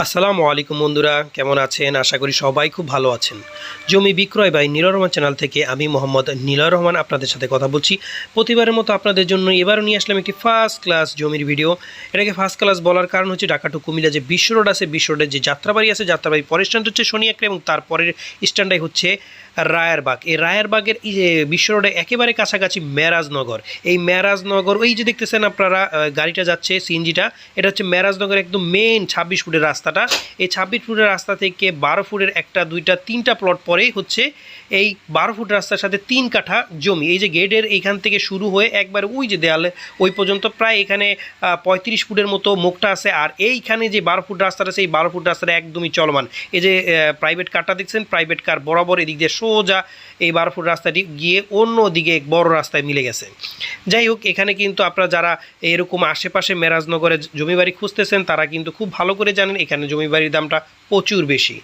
আসসালামু আলাইকুম বন্ধুরা, কেমন আছেন? আশা করি সবাই খুব ভালো আছেন। জমি বিক্রয় বাই নীলয় রহমান চ্যানেল থেকে আমি মোহাম্মদ নীলয় রহমান আপনাদের সাথে কথা বলছি। প্রতিবারের মতো আপনাদের জন্য এবারও নিয়ে আসলাম একটি ফার্স্ট ক্লাস জমির ভিডিও। এটাকে ফার্স্ট ক্লাস বলার কারণ হচ্ছে ঢাকা টু কুমিল্লা যে বিশ্ব রোড আছে, বিশ্ব রোডের যে যাত্রাবাড়ি আছে, যাত্রাবাড়ির পরের স্ট্যান্ড হচ্ছে শনিয়াকড়া এবং তারপরের স্ট্যান্ডটাই হচ্ছে রায়েরবাগ। এই রায়েরবাগের এই যে বিশ্ব রোডে একেবারে কাছাকাছি মেরাজনগর। এই মেরাজনগর ওই যে দেখতেছেন আপনারা গাড়িটা যাচ্ছে সিএনজিটা, এটা হচ্ছে মেরাজনগর একদম মেন 26 ফুটের রাস্তাটা। এই 26 ফুটের রাস্তা থেকে 12 ফুটের একটা দুইটা তিনটা প্লট পরেই হচ্ছে এই 12 ফুট রাস্তার সাথে 3 কাঠা জমি। এই যে গেটের এইখান থেকে শুরু হয়ে একবার ওই যে দেয়ালে ওই পর্যন্ত প্রায় এখানে 35 ফুটের মতো মুখটা আছে। আর এইখানে যে 12 ফুট রাস্তাটা আছে, এই 12 ফুট রাস্তাটা একদমই চলমান। এই যে প্রাইভেট কারটা দেখছেন, প্রাইভেট কার বরাবর এদিক দিয়ে সোজা এই 12 ফুট রাস্তাটি গিয়ে অন্য দিকে বড় রাস্তায় মিলে গেছে। যাই হোক, এখানে কিন্তু আপনারা যারা এরকম আশেপাশে মেরাজনগরে জমি বাড়ি খুঁজতেছেন তারা কিন্তু খুব ভালো করে জানেন এখানে জমি বাড়ির দামটা প্রচুর বেশি।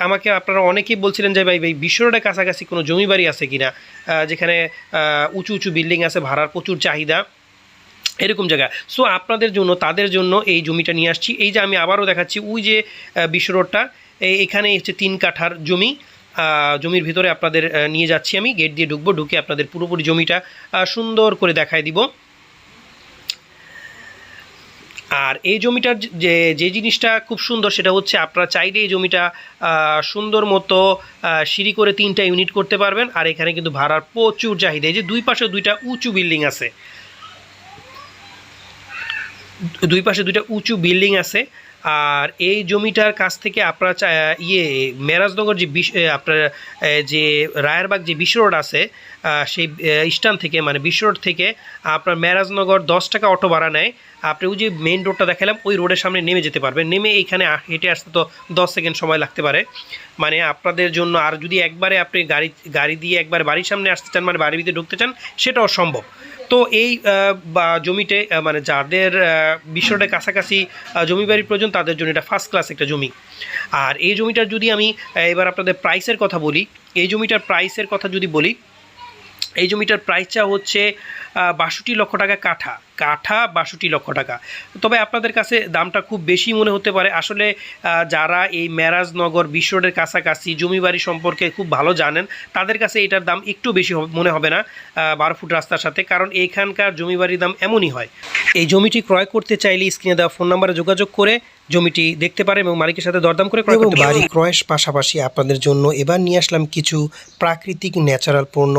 আমাকে আপনারা অনেকেই বলছিলেন যে ভাই বিশ্ব রোডের কাছাকাছি কোনো জমি বাড়ি আছে কিনা যেখানে উঁচু উঁচু বিল্ডিং আছে, ভাড়ার প্রচুর চাহিদা, এরকম জায়গা। সো আপনাদের জন্য, তাদের জন্য এই জমিটা নিয়ে আসছি। এই যে আমি আবারও দেখাচ্ছি ওই যে বিশ্ব রোডটা, এখানে হচ্ছে 3 কাঠার জমি। জমির ভিতরে আপনাদের নিয়ে যাচ্ছি, আমি গেট দিয়ে ঢুকবো, ঢুকে আপনাদের পুরোপুরি জমিটা সুন্দর করে দেখায় দিব। আর এই জমিটার যে জিনিসটা খুব সুন্দর সেটা হচ্ছে আপনারা চাইলে এই জমিটা সুন্দর মতো সিঁড়ি করে 3টা ইউনিট করতে পারবেন। আর এখানে কিন্তু ভাড়ার প্রচুর চাহিদা। এই যে দুই পাশে 2টা উঁচু বিল্ডিং আছে, দুই পাশে 2টা উঁচু বিল্ডিং আছে। আর এই জমিটার কাছ থেকে আপনারা মেরাজনগর যে আপনার যে রায়েরবাগ যে বিশ্ব রোড আছে, সেই স্ট্যান্ড থেকে মানে বিশ্ব রোড থেকে আপনার মেরাজনগর 10 টাকা অটো ভাড়া নেয়। আপনি ওই যে মেইন রোডটা দেখালাম ওই রোডের সামনে নেমে যেতে পারবেন। নেমে এইখানে হেঁটে আসতে তো 10 সেকেন্ড সময় লাগতে পারে। মানে আপনাদের জন্য, আর যদি একবারে আপনি গাড়ি দিয়ে একবার বাড়ির সামনে আসতে চান, মানে বাড়ির ভিতরে ঢুকতে চান, সেটাও সম্ভব। তো এই জমিতে মানে যাদের বিশ্ব রোডের কাছাকাছি জমি বাড়ির প্রয়োজন তাদের জন্য এটা ফার্স্ট ক্লাস একটা জমি। আর এই জমিটার যদি আমি এবার আপনাদের প্রাইসের কথা বলি, এই জমিটার প্রাইসের কথা যদি বলি, এই জমিটার প্রাইসটা হচ্ছে 62 লক্ষ টাকা কাঠা। 62 লক্ষ টাকা। তবে আপনাদের কাছে দামটা খুব বেশি মনে হতে পারে। আসলে যারা এই মেরাজনগর বিশ্ব রোডের কাছাকাছি জমি বাড়ি সম্পর্কে খুব ভালো জানেন তাদের কাছে এটার দাম একটু বেশি মনে হবে না 12 ফুট রাস্তার সাথে, কারণ এইখানকার জমি বাড়ির দাম এমনই হয়। এই জমিটি ক্রয় করতে চাইলে স্ক্রিনে দেওয়া ফোন নাম্বারে যোগাযোগ করে জমিটি দেখতে পারে এবং মালিকের সাথে দরদাম করে ক্রয় করতে পারে। বাড়ি ক্রয়ের পাশাপাশি আপনাদের জন্য এবার নিয়ে আসলাম কিছু প্রাকৃতিক ন্যাচারাল পণ্য।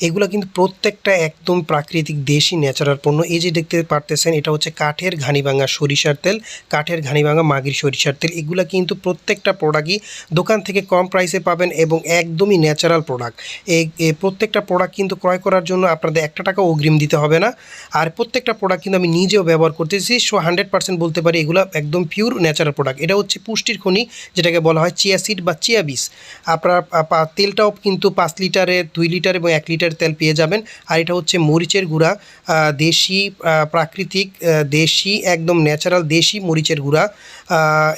এগুলো কিন্তু প্রত্যেকটা একদম প্রাকৃতিক দেশি ন্যাচারাল পণ্য। এই যে দেখতে পারতেছেন, এটা হচ্ছে কাঠের ঘানিভাঙা সরিষার তেল, কাঠের ঘানিভাঙা মাগির সরিষার তেল। এগুলো কিন্তু প্রত্যেকটা প্রোডাক্টই দোকান থেকে কম প্রাইসে পাবেন এবং একদমই ন্যাচারাল প্রোডাক্ট। এই প্রত্যেকটা প্রোডাক্ট কিন্তু ক্রয় করার জন্য আপনাদের 1 টাকা অগ্রিম দিতে হবে না। আর প্রত্যেকটা প্রোডাক্ট কিন্তু আমি নিজেও ব্যবহার করতেছি, 100% বলতে পারি এগুলো একদম পিওর ন্যাচারাল প্রোডাক্ট। এটা হচ্ছে পুষ্টির খনি, যেটাকে বলা হয় চিয়া সিড বা চিয়া বীজ। আপনার তেলটাও কিন্তু 5 লিটারের, 2 লিটার এবং 1 লিটার তেল পেয়ে যাবেন। আর এটা হচ্ছে মরিচের গুঁড়া, দেশি প্রাকৃতিক দেশি একদম ন্যাচারাল দেশি মরিচের গুঁড়া,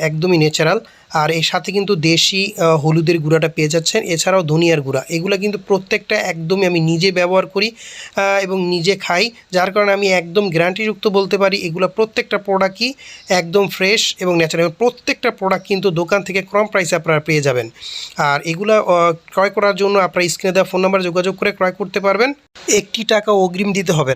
একদমই ন্যাচারাল। আর এর সাথে কিন্তু দেশি হলুদের গুঁড়াটা পেয়ে যাচ্ছেন, এছাড়াও ধনিয়ার গুঁড়া। এগুলো কিন্তু প্রত্যেকটা একদমই আমি নিজে ব্যবহার করি এবং নিজে খাই, যার কারণে আমি একদম গ্যারান্টিযুক্ত বলতে পারি এগুলো প্রত্যেকটা প্রোডাক্টই একদম ফ্রেশ এবং ন্যাচারাল। প্রত্যেকটা প্রোডাক্ট কিন্তু দোকান থেকে কম প্রাইসে আপনারা পেয়ে যাবেন। আর এগুলো ক্রয় করার জন্য আপনারা স্ক্রিনে দেওয়া ফোন নাম্বারে যোগাযোগ করে ক্রয় করতে পারবেন। 1 টাকা অগ্রিম দিতে হবে।